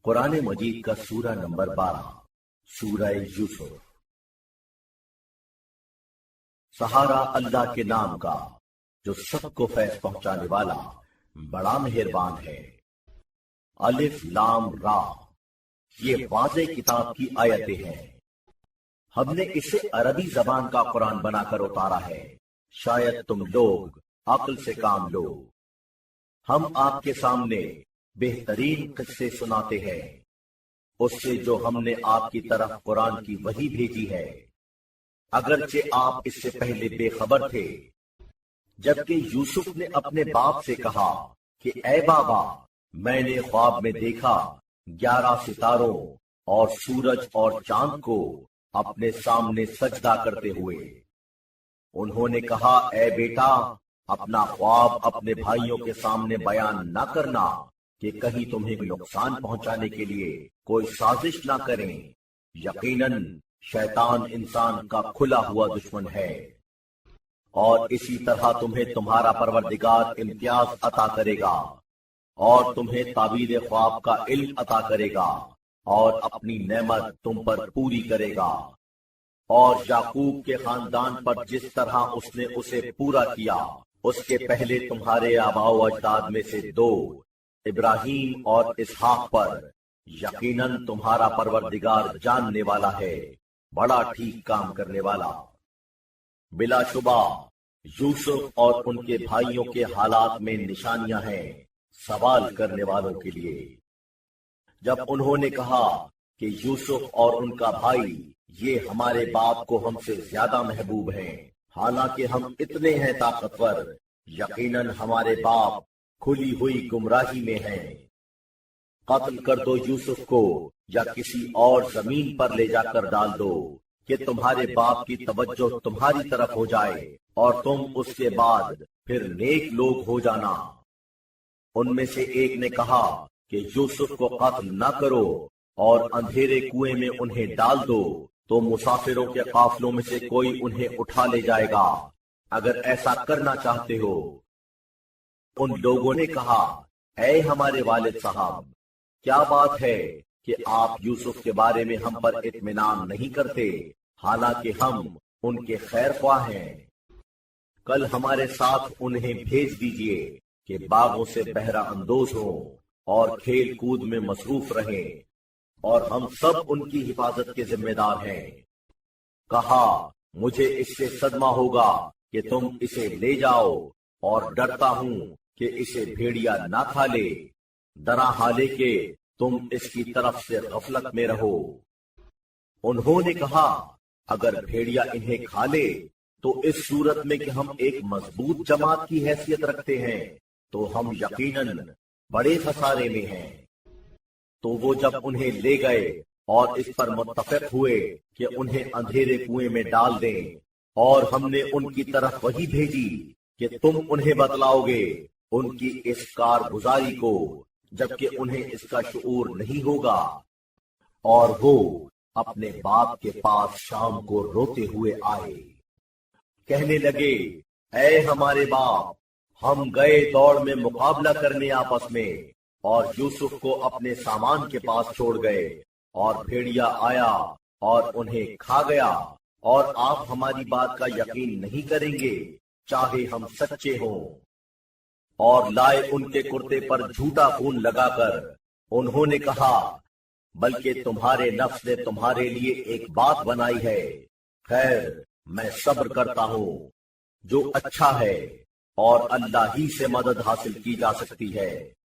قرآن مجید کا سورہ نمبر 12 سورہ یوسف۔ سہارا اللہ کے نام کا جو سب کو فیض پہنچانے والا بڑا مہربان ہے۔ الف لام را، یہ واضح کتاب کی آیتیں ہیں۔ ہم نے اسے عربی زبان کا قرآن بنا کر اتارا ہے، شاید تم لوگ عقل سے کام لو۔ ہم آپ کے سامنے بہترین قصے سناتے ہیں اس سے جو ہم نے آپ کی طرف قرآن کی وحی بھیجی ہے، اگرچہ آپ اس سے پہلے بے خبر تھے۔ جبکہ یوسف نے اپنے باپ سے کہا کہ اے بابا، میں نے خواب میں دیکھا 11 ستاروں اور سورج اور چاند کو اپنے سامنے سجدہ کرتے ہوئے۔ انہوں نے کہا اے بیٹا، اپنا خواب اپنے بھائیوں کے سامنے بیان نہ کرنا کہ کہیں تمہیں نقصان پہنچانے کے لیے کوئی سازش نہ کریں۔ یقیناً شیطان انسان کا کھلا ہوا دشمن ہے، اور اسی طرح تمہیں تمہارا پروردگار امتیاز عطا کرے گا اور تمہیں تعبیر خواب کا علم عطا کرے گا اور اپنی نعمت تم پر پوری کرے گا۔ اور یعقوب کے خاندان پر جس طرح اس نے اسے پورا کیا، اس کے پہلے تمہارے آباء و اجداد میں سے 2 ابراہیم اور اسحاق پر یقیناً تمہارا پروردگار جاننے والا ہے، بڑا ٹھیک کام کرنے والا۔ بلا شبہ یوسف اور ان کے بھائیوں کے حالات میں نشانیاں ہیں سوال کرنے والوں کے لیے۔ جب انہوں نے کہا کہ یوسف اور ان کا بھائی یہ ہمارے باپ کو ہم سے زیادہ محبوب ہیں، حالانکہ ہم اتنے ہیں طاقتور، یقیناً ہمارے باپ کھلی ہوئی گمراہی میں ہیں۔ قتل کر دو یوسف کو یا کسی اور زمین پر لے جا کر ڈال دو کہ تمہارے باپ کی توجہ تمہاری طرف ہو جائے اور تم اس کے بعد پھر نیک لوگ ہو جانا۔ ان میں سے ایک نے کہا کہ یوسف کو قتل نہ کرو اور اندھیرے کنویں میں انہیں ڈال دو، تو مسافروں کے قافلوں میں سے کوئی انہیں اٹھا لے جائے گا اگر ایسا کرنا چاہتے ہو۔ ان لوگوں نے کہا اے ہمارے والد صاحب، کیا بات ہے کہ آپ یوسف کے بارے میں ہم پر اطمینان نہیں کرتے، حالانکہ ہم ان کے خیر خواہ ہیں۔ کل ہمارے ساتھ انہیں بھیج دیجئے کہ باغوں سے بہرہ اندوز ہوں اور کھیل کود میں مصروف رہیں، اور ہم سب ان کی حفاظت کے ذمہ دار ہیں۔ کہا مجھے اس سے صدمہ ہوگا کہ تم اسے لے جاؤ، اور ڈرتا ہوں کہ اسے بھیڑیا نہ کھا لے، درا حالے کہ تم اس کی طرف سے غفلت میں رہو۔ انہوں نے کہا اگر بھیڑیا انہیں کھا لے تو اس صورت میں کہ ہم ایک مضبوط جماعت کی حیثیت رکھتے ہیں تو ہم یقیناً بڑے خسارے میں ہیں۔ تو وہ جب انہیں لے گئے اور اس پر متفق ہوئے کہ انہیں اندھیرے کنویں میں ڈال دیں، اور ہم نے ان کی طرف وحی بھیجی کہ تم انہیں بتلاؤ گے ان کی اس کارگزاری کو جبکہ انہیں اس کا شعور نہیں ہوگا، اور وہ اپنے باپ کے پاس شام کو روتے ہوئے آئے، کہنے لگے اے ہمارے باپ، ہم گئے دوڑ میں مقابلہ کرنے آپس میں، اور یوسف کو اپنے سامان کے پاس چھوڑ گئے، اور بھیڑیا آیا اور انہیں کھا گیا، اور آپ ہماری بات کا یقین نہیں کریں گے چاہے ہم سچے ہوں۔ اور لائے ان کے کرتے پر جھوٹا خون لگا کر۔ انہوں نے کہا بلکہ تمہارے نفس نے تمہارے لیے ایک بات بنائی ہے، خیر میں صبر کرتا ہوں، جو اچھا ہے، اور اللہ ہی سے مدد حاصل کی جا سکتی ہے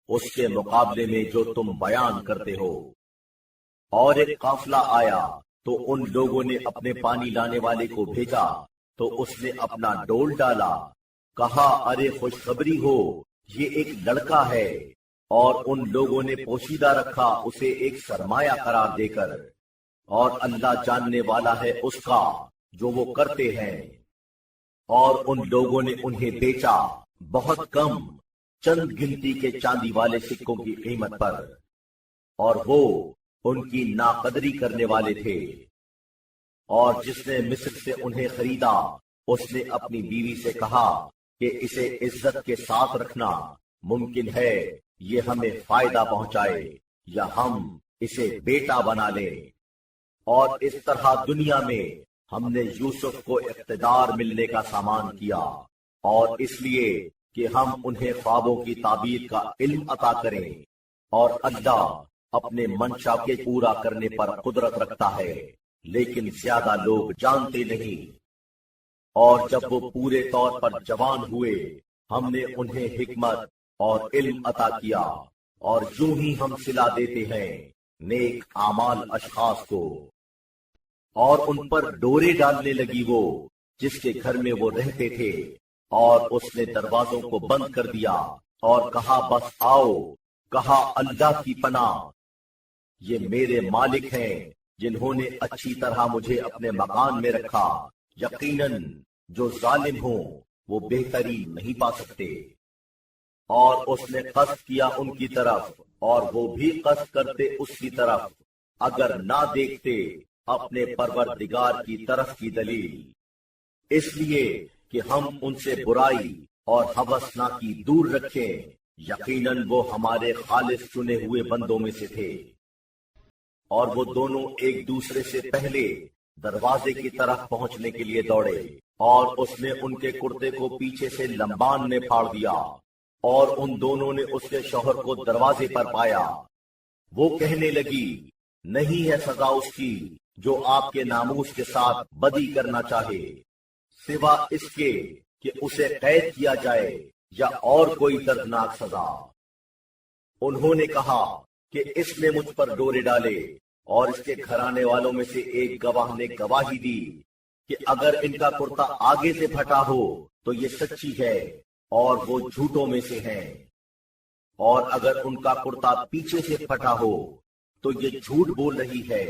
اس کے مقابلے میں جو تم بیان کرتے ہو۔ اور ایک قافلہ آیا تو ان لوگوں نے اپنے پانی لانے والے کو بھیجا، تو اس نے اپنا ڈول ڈالا، کہا ارے خوشخبری ہو، یہ ایک لڑکا ہے، اور ان لوگوں نے پوشیدہ رکھا اسے ایک سرمایہ قرار دے کر، اور اللہ جاننے والا ہے اس کا جو وہ کرتے ہیں۔ اور ان لوگوں نے انہیں بیچا بہت کم، چند گنتی کے چاندی والے سکوں کی قیمت پر، اور وہ ان کی ناقدری کرنے والے تھے۔ اور جس نے مصر سے انہیں خریدا، اس نے اپنی بیوی سے کہا کہ اسے عزت کے ساتھ رکھنا، ممکن ہے یہ ہمیں فائدہ پہنچائے، یا ہم اسے بیٹا بنا لیں۔ اور اس طرح دنیا میں ہم نے یوسف کو اقتدار ملنے کا سامان کیا، اور اس لیے کہ ہم انہیں خوابوں کی تعبیر کا علم عطا کریں، اور اللہ اپنے منشا کے پورا کرنے پر قدرت رکھتا ہے، لیکن زیادہ لوگ جانتے نہیں۔ اور جب وہ پورے طور پر جوان ہوئے ہم نے انہیں حکمت اور علم عطا کیا، اور یوں ہی ہم صلہ دیتے ہیں نیک اعمال اشخاص کو۔ اور ان پر ڈورے ڈالنے لگی وہ جس کے گھر میں وہ رہتے تھے، اور اس نے دروازوں کو بند کر دیا اور کہا بس آؤ، کہا اللہ کی پناہ، یہ میرے مالک ہیں جنہوں نے اچھی طرح مجھے اپنے مکان میں رکھا، یقیناً جو ظالم ہوں وہ بہتری نہیں پا سکتے۔ اور اس نے قصد کیا ان کی طرف، اور وہ بھی قصد کرتے اس کی طرف، اگر نہ دیکھتے اپنے پروردگار کی طرف کی دلیل، اس لیے کہ ہم ان سے برائی اور ہوسناکی دور رکھیں، یقیناً وہ ہمارے خالص چنے ہوئے بندوں میں سے تھے۔ اور وہ دونوں ایک دوسرے سے پہلے دروازے کی طرف پہنچنے کے لیے دوڑے، اور اس نے ان کے کرتے کو پیچھے سے لمبان نے پھاڑ دیا، اور ان دونوں نے اس کے شوہر کو دروازے پر پایا۔ وہ کہنے لگی نہیں ہے سزا اس کی جو آپ کے ناموس کے ساتھ بدی کرنا چاہے، سوا اس کے کہ اسے قید کیا جائے یا اور کوئی دردناک سزا۔ انہوں نے کہا کہ اس نے مجھ پر ڈورے ڈالے، اور اس کے گھرانے والوں میں سے ایک گواہ نے گواہی دی کہ اگر ان کا کرتا آگے سے پھٹا ہو تو یہ سچی ہے اور وہ جھوٹوں میں سے ہیں، اور اگر ان کا کرتا پیچھے سے پھٹا ہو تو یہ جھوٹ بول رہی ہے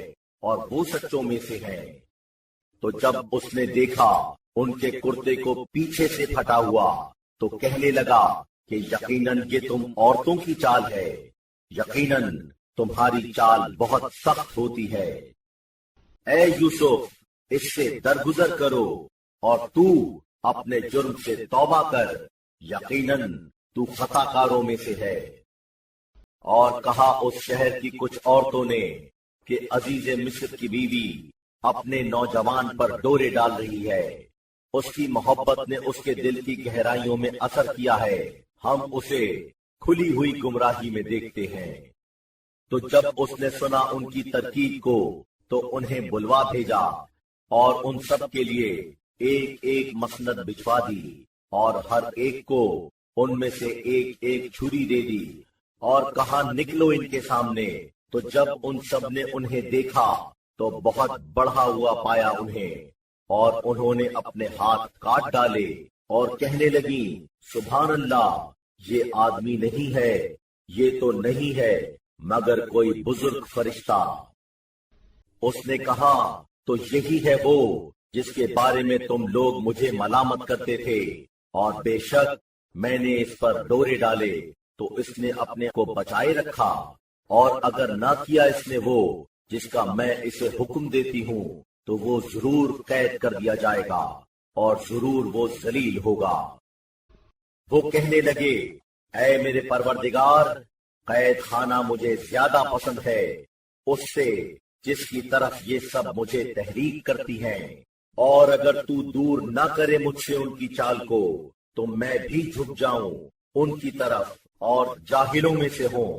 اور وہ سچوں میں سے ہیں۔ تو جب اس نے دیکھا ان کے کرتے کو پیچھے سے پھٹا ہوا تو کہنے لگا کہ یقیناً یہ تم عورتوں کی چال ہے، یقیناً تمہاری چال بہت سخت ہوتی ہے۔ اے یوسف اس سے درگزر کرو، اور تو اپنے جرم سے توبہ کر، یقیناً تو خطا کاروں میں سے ہے۔ اور کہا اس شہر کی کچھ عورتوں نے کہ عزیز مصر کی بیوی اپنے نوجوان پر ڈورے ڈال رہی ہے، اس کی محبت نے اس کے دل کی گہرائیوں میں اثر کیا ہے، ہم اسے کھلی ہوئی گمراہی میں دیکھتے ہیں۔ تو جب اس نے سنا ان کی ترکیب کو تو انہیں بلوا بھیجا، اور ان سب کے لیے ایک ایک مسند بچھوا دی، اور ہر ایک کو ان میں سے ایک ایک چھری دے دی، اور کہا نکلو ان کے سامنے۔ تو جب ان سب نے انہیں دیکھا تو بہت بڑھا ہوا پایا انہیں، اور انہوں نے اپنے ہاتھ کاٹ ڈالے، اور کہنے لگی سبحان اللہ، یہ آدمی نہیں ہے، یہ تو نہیں ہے مگر کوئی بزرگ فرشتہ۔ اس نے کہا تو یہی ہے وہ جس کے بارے میں تم لوگ مجھے ملامت کرتے تھے، اور بے شک میں نے اس پر ڈورے ڈالے تو اس نے اپنے کو بچائے رکھا، اور اگر نہ کیا اس نے وہ جس کا میں اسے حکم دیتی ہوں تو وہ ضرور قید کر دیا جائے گا، اور ضرور وہ ذلیل ہوگا۔ وہ کہنے لگے اے میرے پروردگار، قید خانہ مجھے زیادہ پسند ہے اس سے جس کی طرف یہ سب مجھے تحریک کرتی ہیں، اور اگر تو دور نہ کرے مجھ سے ان کی چال کو تو میں بھی جھک جاؤں ان کی طرف اور جاہلوں میں سے ہوں۔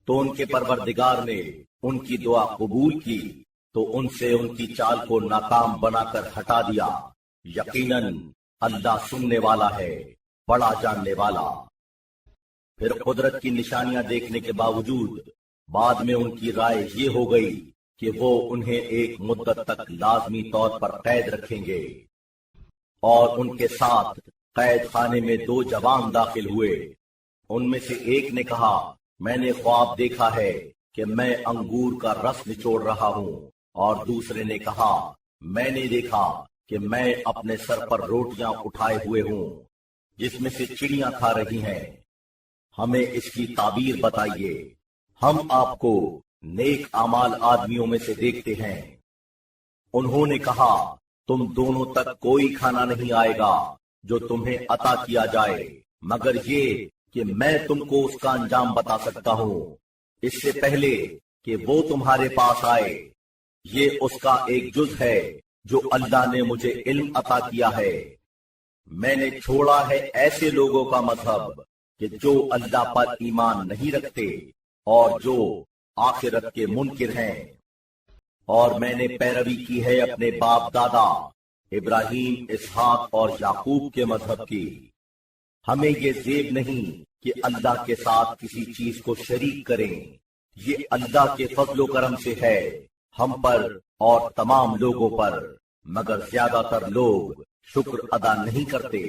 تو ان کے پروردگار نے ان کی دعا قبول کی تو ان سے ان کی چال کو ناکام بنا کر ہٹا دیا، یقیناً اللہ سننے والا ہے، بڑا جاننے والا۔ پھر قدرت کی نشانیاں دیکھنے کے باوجود بعد میں ان کی رائے یہ ہو گئی کہ وہ انہیں ایک مدت تک لازمی طور پر قید رکھیں گے، اور ان کے ساتھ قید خانے میں 2 جوان داخل ہوئے۔ ان میں سے ایک نے کہا میں نے خواب دیکھا ہے کہ میں انگور کا رس نچوڑ رہا ہوں، اور دوسرے نے کہا میں نے دیکھا کہ میں اپنے سر پر روٹیاں اٹھائے ہوئے ہوں جس میں سے چڑیاں کھا رہی ہیں، ہمیں اس کی تعبیر بتائیے، ہم آپ کو نیک اعمال آدمیوں میں سے دیکھتے ہیں۔ انہوں نے کہا تم دونوں تک کوئی کھانا نہیں آئے گا جو تمہیں عطا کیا جائے مگر یہ کہ میں تم کو اس کا انجام بتا سکتا ہوں۔ اس سے پہلے کہ وہ تمہارے پاس آئے، یہ اس کا ایک جز ہے جو اللہ نے مجھے علم عطا کیا ہے۔ میں نے چھوڑا ہے ایسے لوگوں کا مذہب کہ جو اللہ پر ایمان نہیں رکھتے اور جو آخرت کے منکر ہیں، اور میں نے پیروی کی ہے اپنے باپ دادا ابراہیم، اسحاق اور یعقوب کے مذہب کی۔ ہمیں یہ زیب نہیں کہ اللہ کے ساتھ کسی چیز کو شریک کریں، یہ اللہ کے فضل و کرم سے ہے ہم پر اور تمام لوگوں پر، مگر زیادہ تر لوگ شکر ادا نہیں کرتے۔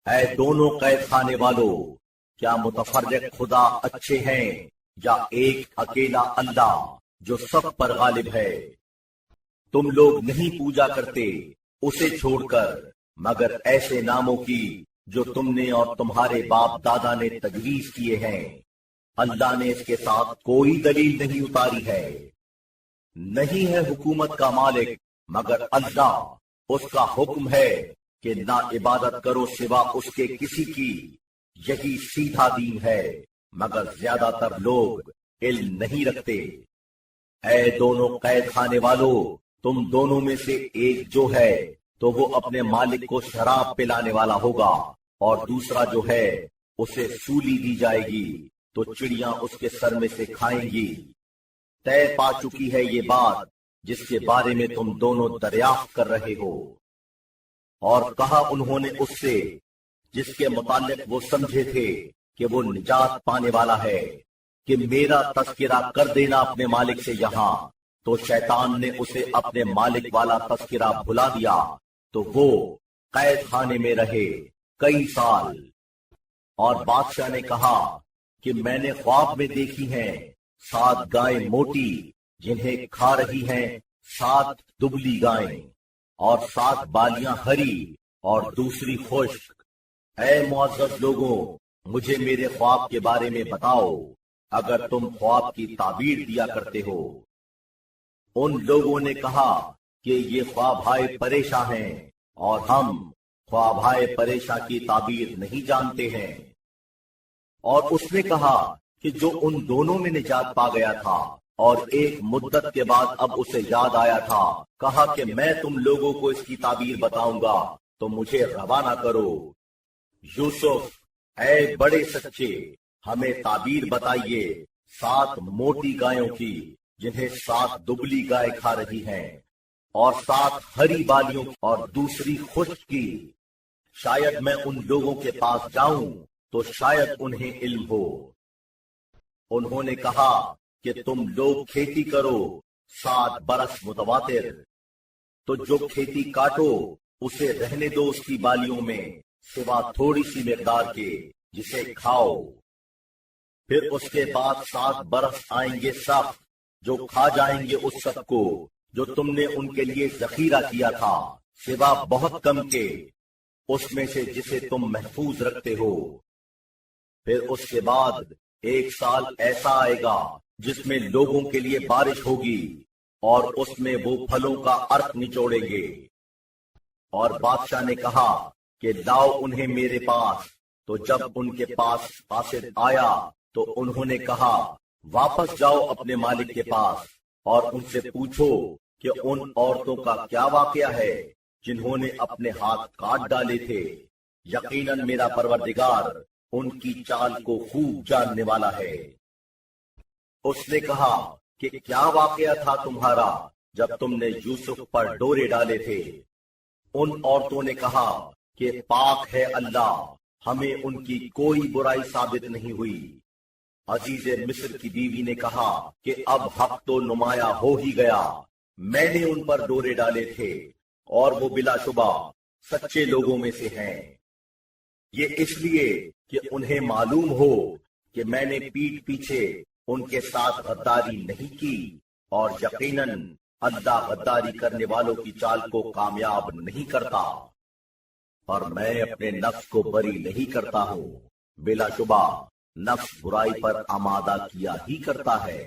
اے دونوں قید خانے والوں، کیا متفرق خدا اچھے ہیں یا ایک اکیلا اللہ جو سب پر غالب ہے؟ تم لوگ نہیں پوجا کرتے اسے چھوڑ کر مگر ایسے ناموں کی جو تم نے اور تمہارے باپ دادا نے تجویز کیے ہیں۔ اللہ نے اس کے ساتھ کوئی دلیل نہیں اتاری ہے۔ نہیں ہے حکومت کا مالک مگر اللہ، اس کا حکم ہے کہ نہ عبادت کرو سوا اس کے کسی کی، یہی سیدھا دین ہے، مگر زیادہ تر لوگ علم نہیں رکھتے۔ اے دونوں قید خانے والوں، تم دونوں میں سے ایک جو ہے تو وہ اپنے مالک کو شراب پلانے والا ہوگا، اور دوسرا جو ہے اسے سولی دی جائے گی تو چڑیاں اس کے سر میں سے کھائیں گی۔ طے پا چکی ہے یہ بات جس کے بارے میں تم دونوں دریافت کر رہے ہو۔ اور کہا انہوں نے اس سے جس کے متعلق وہ سمجھے تھے کہ وہ نجات پانے والا ہے، کہ میرا تذکرہ کر دینا اپنے مالک سے یہاں، تو شیطان نے اسے اپنے مالک والا تذکرہ بھلا دیا، تو وہ قید خانے میں رہے کئی سال۔ اور بادشاہ نے کہا کہ میں نے خواب میں دیکھی ہیں 7 گائیں موٹی جنہیں کھا رہی ہیں 7 دبلی گائیں، اور 7 بالیاں ہری اور دوسری خشک۔ اے معزز لوگوں، مجھے میرے خواب کے بارے میں بتاؤ اگر تم خواب کی تعبیر دیا کرتے ہو۔ ان لوگوں نے کہا کہ یہ خوابائے پریشاں ہیں اور ہم خوابائے پریشاں کی تعبیر نہیں جانتے ہیں۔ اور اس نے کہا کہ جو ان دونوں میں نجات پا گیا تھا اور ایک مدت کے بعد اب اسے یاد آیا تھا، کہا کہ میں تم لوگوں کو اس کی تعبیر بتاؤں گا تو مجھے روانہ کرو۔ یوسف، اے بڑے سچے، ہمیں تعبیر بتائیے 7 موٹی گایوں کی جنہیں 7 دبلی گائے کھا رہی ہیں، اور 7 ہری بالیوں اور دوسری خشک کی۔ شاید میں ان لوگوں کے پاس جاؤں تو شاید انہیں علم ہو۔ انہوں نے کہا کہ تم لوگ کھیتی کرو 7 برس متواتر، تو جو کھیتی کاٹو اسے رہنے دو اس کی بالیوں میں، سوا تھوڑی سی مقدار کے جسے کھاؤ۔ پھر اس کے بعد 7 برس آئیں گے سخت، جو کھا جائیں گے اس سب کو جو تم نے ان کے لیے ذخیرہ کیا تھا، سوا بہت کم کے اس میں سے جسے تم محفوظ رکھتے ہو۔ پھر اس کے بعد 1 سال ایسا آئے گا جس میں لوگوں کے لیے بارش ہوگی، اور اس میں وہ پھلوں کا عرق نچوڑیں گے۔ اور بادشاہ نے کہا کہ لاؤ انہیں میرے پاس۔ تو جب ان کے پاس قاصد آیا تو انہوں نے کہا واپس جاؤ اپنے مالک کے پاس اور ان سے پوچھو کہ ان عورتوں کا کیا واقعہ ہے جنہوں نے اپنے ہاتھ کاٹ ڈالے تھے۔ یقیناً میرا پروردگار ان کی چال کو خوب جاننے والا ہے۔ اس نے کہا کہ کیا واقعہ تھا تمہارا جب تم نے یوسف پر ڈورے ڈالے تھے؟ ان عورتوں نے کہا کہ پاک ہے اللہ، ہمیں ان کی کوئی برائی ثابت نہیں ہوئی۔ عزیز مصر کی بیوی نے کہا کہ اب حق تو نمایاں ہو ہی گیا، میں نے ان پر ڈورے ڈالے تھے اور وہ بلا شبہ سچے لوگوں میں سے ہیں۔ یہ اس لیے کہ انہیں معلوم ہو کہ میں نے پیٹھ پیچھے ان کے ساتھ غداری نہیں کی، اور یقیناً اللہ غداری کرنے والوں کی چال کو کامیاب نہیں کرتا، اور میں اپنے نفس کو بری نہیں کرتا ہوں۔ بلا شبہ نفس برائی پر آمادہ کیا ہی کرتا ہے،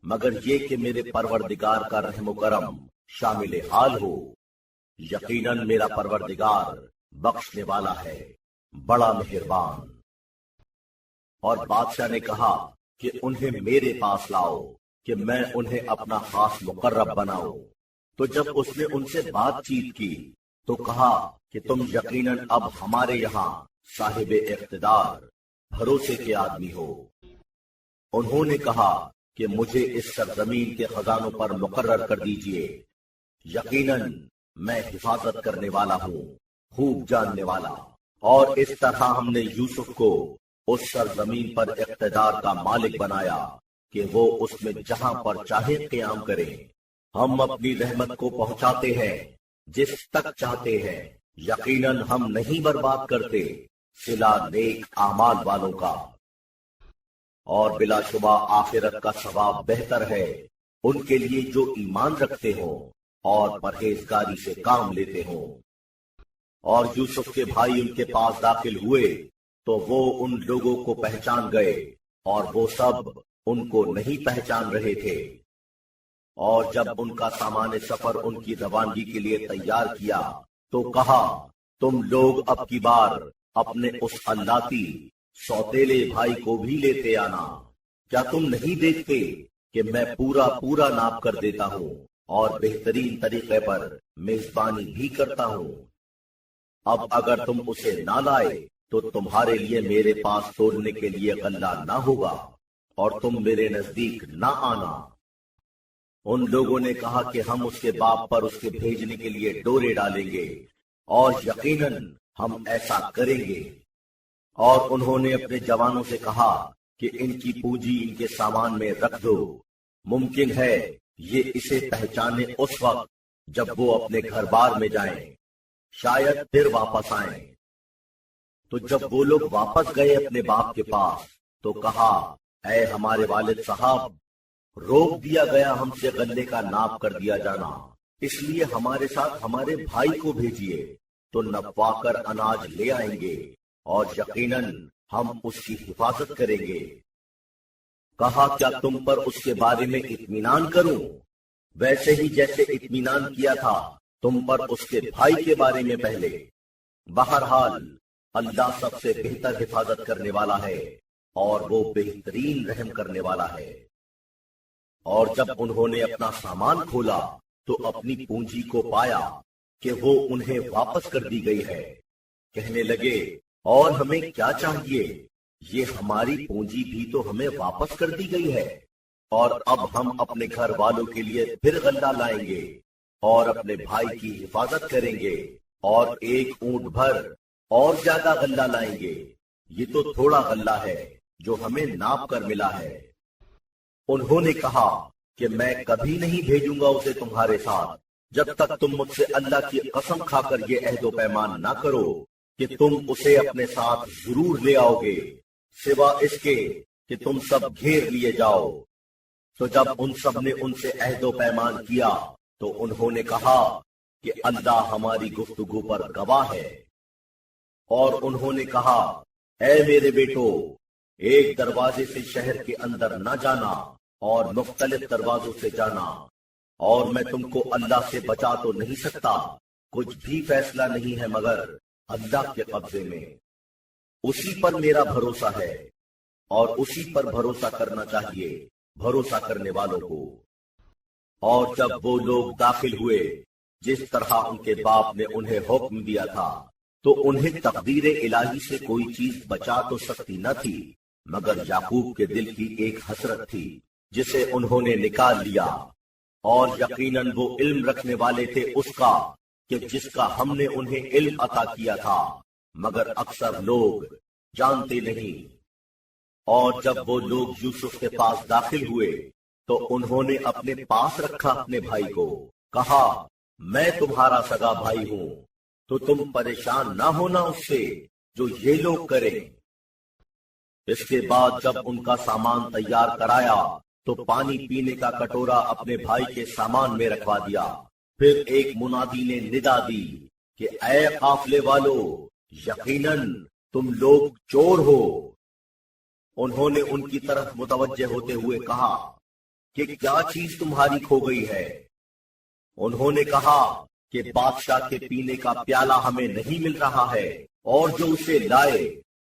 مگر یہ کہ میرے پروردگار کا رحم و کرم شامل حال ہو۔ یقیناً میرا پروردگار بخشنے والا ہے، بڑا مہربان۔ اور بادشاہ نے کہا کہ انہیں میرے پاس لاؤ کہ میں انہیں اپنا خاص مقرب بناؤں۔ تو جب اس نے ان سے بات چیت کی تو کہا کہ تم یقیناً اب ہمارے یہاں صاحب اقتدار بھروسے کے آدمی ہو۔ انہوں نے کہا کہ مجھے اس سرزمین کے خزانوں پر مقرر کر دیجئے، یقیناً میں حفاظت کرنے والا ہوں، خوب جاننے والا۔ اور اس طرح ہم نے یوسف کو اس سرزمین پر اقتدار کا مالک بنایا کہ وہ اس میں جہاں پر چاہے قیام کرے۔ ہم اپنی رحمت کو پہنچاتے ہیں جس تک چاہتے ہیں، یقیناً ہم نہیں برباد کرتے صلہ نیک اعمال والوں کا، اور بلا شبہ آخرت کا ثواب بہتر ہے ان کے لیے جو ایمان رکھتے ہوں اور پرہیزگاری سے کام لیتے ہوں۔ اور یوسف کے بھائی ان کے پاس داخل ہوئے تو وہ ان لوگوں کو پہچان گئے اور وہ سب ان کو نہیں پہچان رہے تھے۔ اور جب ان کا سامان سفر ان کی روانگی کے لیے تیار کیا تو کہا تم لوگ اب کی بار اپنے اس اللاتی سوتیلے بھائی کو بھی لیتے آنا، کیا تم نہیں دیکھتے کہ میں پورا ناپ کر دیتا ہوں اور بہترین طریقے پر میزبانی بھی کرتا ہوں۔ اب اگر تم اسے نہ لائے تو تمہارے لیے میرے پاس توڑنے کے لیے غلہ نہ ہوگا اور تم میرے نزدیک نہ آنا۔ ان لوگوں نے کہا کہ ہم اس کے باپ پر اس کے بھیجنے کے لیے ڈورے ڈالیں گے، اور یقیناً ہم ایسا کریں گے۔ اور انہوں نے اپنے جوانوں سے کہا کہ ان کی پونجی ان کے سامان میں رکھ دو، ممکن ہے یہ اسے پہچانے اس وقت جب وہ اپنے گھر بار میں جائیں، شاید پھر واپس آئیں۔ تو جب وہ لوگ واپس گئے اپنے باپ کے پاس تو کہا اے ہمارے والد صاحب، روک دیا گیا ہم سے غلے کا ناپ کر دیا جانا، اس لیے ہمارے ساتھ ہمارے بھائی کو بھیجیے تو نپوا کر اناج لے آئیں گے اور یقیناً ہم اس کی حفاظت کریں گے۔ کہا کیا تم پر اس کے بارے میں اطمینان کروں، ویسے ہی جیسے اطمینان کیا تھا تم پر اس کے بھائی کے بارے میں پہلے۔ بہرحال اللہ سب سے بہتر حفاظت کرنے والا ہے اور وہ بہترین رحم کرنے والا ہے۔ اور جب انہوں نے اپنا سامان کھولا تو اپنی پونجی کو پایا کہ وہ انہیں واپس کر دی گئی ہے۔ کہنے لگے اور ہمیں کیا چاہیے، یہ ہماری پونجی بھی تو ہمیں واپس کر دی گئی ہے، اور اب ہم اپنے گھر والوں کے لیے پھر غلہ لائیں گے اور اپنے بھائی کی حفاظت کریں گے اور ایک اونٹ بھر اور زیادہ غلہ لائیں گے، یہ تو تھوڑا غلہ ہے جو ہمیں ناپ کر ملا ہے۔ انہوں نے کہا کہ میں کبھی نہیں بھیجوں گا اسے تمہارے ساتھ جب تک تم مجھ سے اللہ کی قسم کھا کر یہ عہد و پیمان نہ کرو کہ تم اسے اپنے ساتھ ضرور لے آؤ گے، سوا اس کے کہ تم سب گھیر لیے جاؤ۔ تو جب ان سب نے ان سے عہد و پیمان کیا تو انہوں نے کہا کہ اللہ ہماری گفتگو پر گواہ ہے۔ اور انہوں نے کہا اے میرے بیٹو، ایک دروازے سے شہر کے اندر نہ جانا اور مختلف دروازوں سے جانا، اور میں تم کو اللہ سے بچا تو نہیں سکتا، کچھ بھی فیصلہ نہیں ہے مگر اللہ کے قبضے میں، اسی پر میرا بھروسہ ہے اور اسی پر بھروسہ کرنا چاہیے بھروسہ کرنے والوں کو۔ اور جب وہ لوگ داخل ہوئے جس طرح ان کے باپ نے انہیں حکم دیا تھا تو انہیں تقدیر الہی سے کوئی چیز بچا تو سکتی نہ تھی مگر یعقوب کے دل کی ایک حسرت تھی جسے انہوں نے نکال لیا، اور یقیناً وہ علم رکھنے والے تھے اس کا کہ جس کا ہم نے انہیں علم عطا کیا تھا، مگر اکثر لوگ جانتے نہیں۔ اور جب وہ لوگ یوسف کے پاس داخل ہوئے تو انہوں نے اپنے پاس رکھا اپنے بھائی کو، کہا میں تمہارا سگا بھائی ہوں تو تم پریشان نہ ہونا اس سے جو یہ لوگ کریں۔ اس کے بعد جب ان کا سامان تیار کرایا تو پانی پینے کا کٹورا اپنے بھائی کے سامان میں رکھوا دیا۔ پھر ایک منادی نے ندا دی کہ اے قافلے والو، یقیناً تم لوگ چور ہو۔ انہوں نے ان کی طرف متوجہ ہوتے ہوئے کہا کہ کیا چیز تمہاری کھو گئی ہے؟ انہوں نے کہا کہ بادشاہ کے پینے کا پیالہ ہمیں نہیں مل رہا ہے، اور جو اسے لائے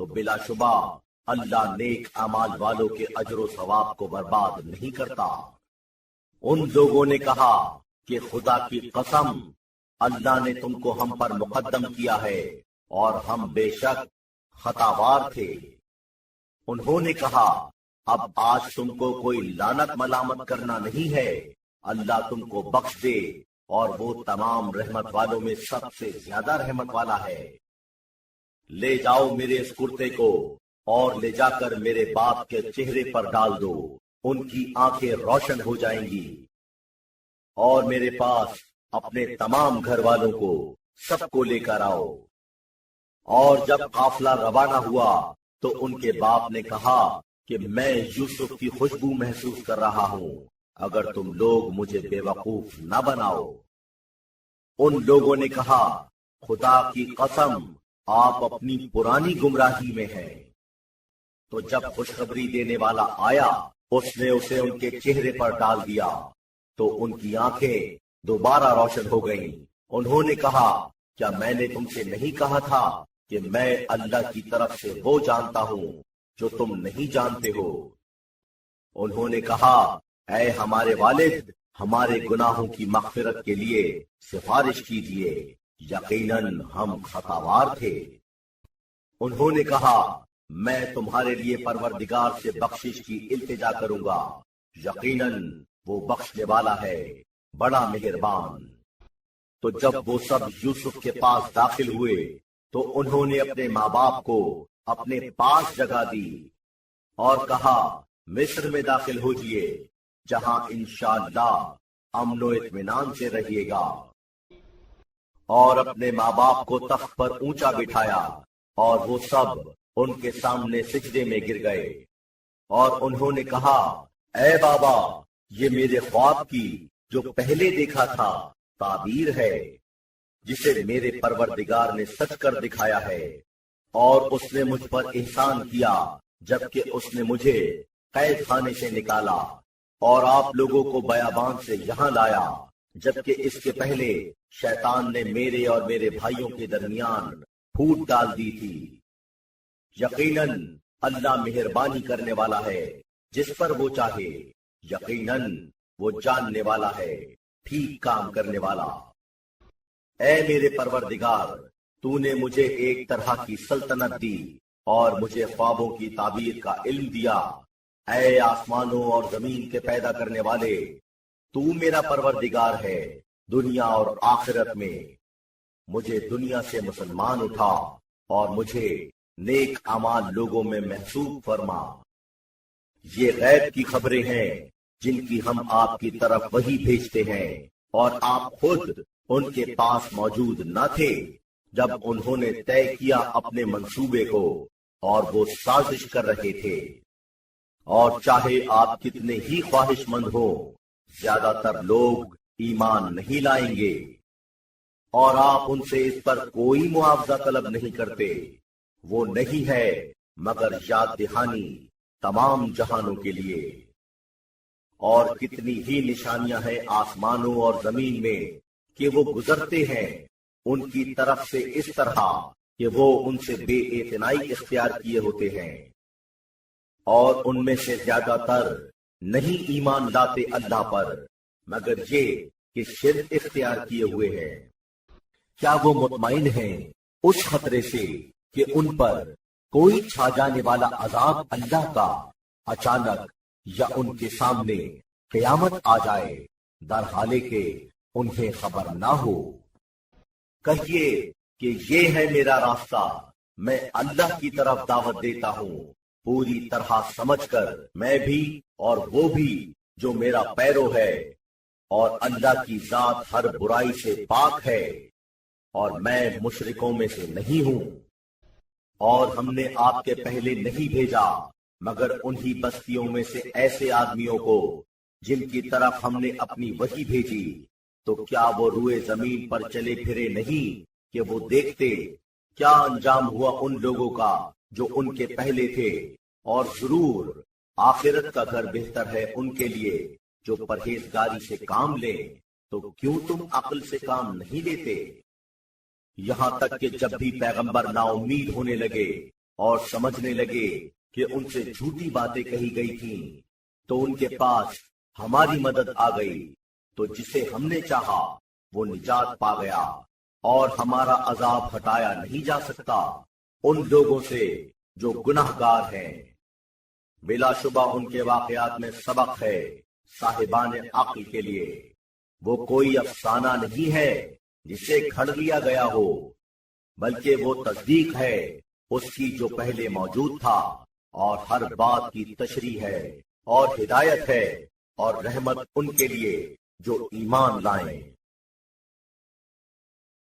تو بلا شبہ اللہ نیک اعمال والوں کے اجر و ثواب کو برباد نہیں کرتا۔ ان لوگوں نے کہا کہ خدا کی قسم اللہ نے تم کو ہم پر مقدم کیا ہے اور ہم بے شک خطاوار تھے۔ انہوں نے کہا اب آج تم کو کوئی لعنت ملامت کرنا نہیں ہے، اللہ تم کو بخش دے اور وہ تمام رحمت والوں میں سب سے زیادہ رحمت والا ہے۔ لے جاؤ میرے اس کرتے کو اور لے جا کر میرے باپ کے چہرے پر ڈال دو، ان کی آنکھیں روشن ہو جائیں گی، اور میرے پاس اپنے تمام گھر والوں کو سب کو لے کر آؤ۔ اور جب قافلہ روانہ ہوا تو ان کے باپ نے کہا کہ میں یوسف کی خوشبو محسوس کر رہا ہوں، اگر تم لوگ مجھے بے وقوف نہ بناؤ۔ ان لوگوں نے کہا خدا کی قسم آپ اپنی پرانی گمراہی میں ہیں۔ تو جب خوشخبری دینے والا آیا اس نے اسے ان کے چہرے پر ڈال دیا تو ان کی آنکھیں دوبارہ روشن ہو گئیں۔ انہوں نے کہا کیا میں نے تم سے نہیں کہا تھا کہ میں اللہ کی طرف سے وہ جانتا ہوں جو تم نہیں جانتے ہو؟ انہوں نے کہا اے ہمارے والد، ہمارے گناہوں کی مغفرت کے لیے سفارش کیجیے، یقیناً ہم خطاوار تھے۔ انہوں نے کہا میں تمہارے لیے پروردگار سے بخشش کی التجا کروں گا، یقیناً وہ بخشنے والا ہے، بڑا مہربان۔ تو جب وہ سب یوسف کے پاس داخل ہوئے تو انہوں نے اپنے ماں باپ کو اپنے پاس جگہ دی اور کہا مصر میں داخل ہوجئے، جہاں انشاءاللہ امن و اطمینان سے رہیے گا۔ اور اپنے ماں باپ کو تخت پر اونچا بٹھایا اور وہ سب ان کے سامنے سجدے میں گر گئے، اور انہوں نے کہا اے بابا، یہ میرے خواب کی جو پہلے دیکھا تھا تعبیر ہے، جسے میرے پروردگار نے سچ کر دکھایا ہے، اور اس نے مجھ پر احسان کیا جبکہ اس نے مجھے قید خانے سے نکالا اور آپ لوگوں کو بیابان سے یہاں لایا، جبکہ اس کے پہلے شیطان نے میرے اور میرے بھائیوں کے درمیان پھوٹ ڈال دی تھی۔ یقیناً اللہ مہربانی کرنے والا ہے جس پر وہ چاہے، یقیناً وہ جاننے والا ہے، ٹھیک کام کرنے والا۔ اے میرے پروردگار، تو نے مجھے ایک طرح کی سلطنت دی اور مجھے خوابوں کی تعبیر کا علم دیا۔ اے آسمانوں اور زمین کے پیدا کرنے والے، تو میرا پروردگار ہے دنیا اور آخرت میں۔ مجھے دنیا سے مسلمان اٹھا اور مجھے نیک اعمال لوگوں میں محسوب فرما۔ یہ غیب کی خبریں ہیں جن کی ہم آپ کی طرف وہی بھیجتے ہیں، اور آپ خود ان کے پاس موجود نہ تھے جب انہوں نے طے کیا اپنے منصوبے کو، اور وہ سازش کر رہے تھے۔ اور چاہے آپ کتنے ہی خواہش مند ہو، زیادہ تر لوگ ایمان نہیں لائیں گے، اور آپ ان سے اس پر کوئی معاوضہ طلب نہیں کرتے۔ وہ نہیں ہے مگر یاد دہانی تمام جہانوں کے لیے۔ اور کتنی ہی نشانیاں ہیں آسمانوں اور زمین میں کہ وہ گزرتے ہیں ان کی طرف سے اس طرح کہ وہ ان سے بے اعتنائی اختیار کیے ہوتے ہیں، اور ان میں سے زیادہ تر نہیں ایمان لاتے اللہ پر مگر یہ کہ شرک اختیار کیے ہوئے ہیں۔ کیا وہ مطمئن ہیں اس خطرے سے کہ ان پر کوئی چھا جانے والا عذاب اللہ کا اچانک یا ان کے سامنے قیامت آ جائے، در حالے کہ انہیں خبر نہ ہو؟ کہیے کہ یہ ہے میرا راستہ، میں اللہ کی طرف دعوت دیتا ہوں پوری طرح سمجھ کر، میں بھی اور وہ بھی جو میرا پیرو ہے، اور اللہ کی ذات ہر برائی سے پاک ہے، اور میں مشرکوں میں سے نہیں ہوں۔ اور ہم نے آپ کے پہلے نہیں بھیجا مگر انہی بستیوں میں سے ایسے آدمیوں کو جن کی طرف ہم نے اپنی وحی بھیجی، تو کیا وہ روئے زمین پر چلے پھرے نہیں کہ وہ دیکھتے کیا انجام ہوا ان لوگوں کا جو ان کے پہلے تھے، اور ضرور آخرت کا گھر بہتر ہے ان کے لیے جو پرہیزگاری سے کام لیں۔ تو کیوں تم عقل سے کام نہیں لیتے؟ یہاں تک کہ جب بھی پیغمبر نا امید ہونے لگے اور سمجھنے لگے کہ ان سے جھوٹی باتیں کہی گئی تھیں، تو ان کے پاس ہماری مدد آ گئی، تو جسے ہم نے چاہا وہ نجات پا گیا، اور ہمارا عذاب ہٹایا نہیں جا سکتا ان لوگوں سے جو گناہ گار ہیں۔ بلا شبہ ان کے واقعات میں سبق ہے صاحبان عقل کے لیے۔ وہ کوئی افسانہ نہیں ہے جسے گھڑ لیا گیا ہو، بلکہ وہ تصدیق ہے اس کی جو پہلے موجود تھا، اور ہر بات کی تشریح ہے اور ہدایت ہے اور رحمت ان کے لیے جو ایمان لائیں۔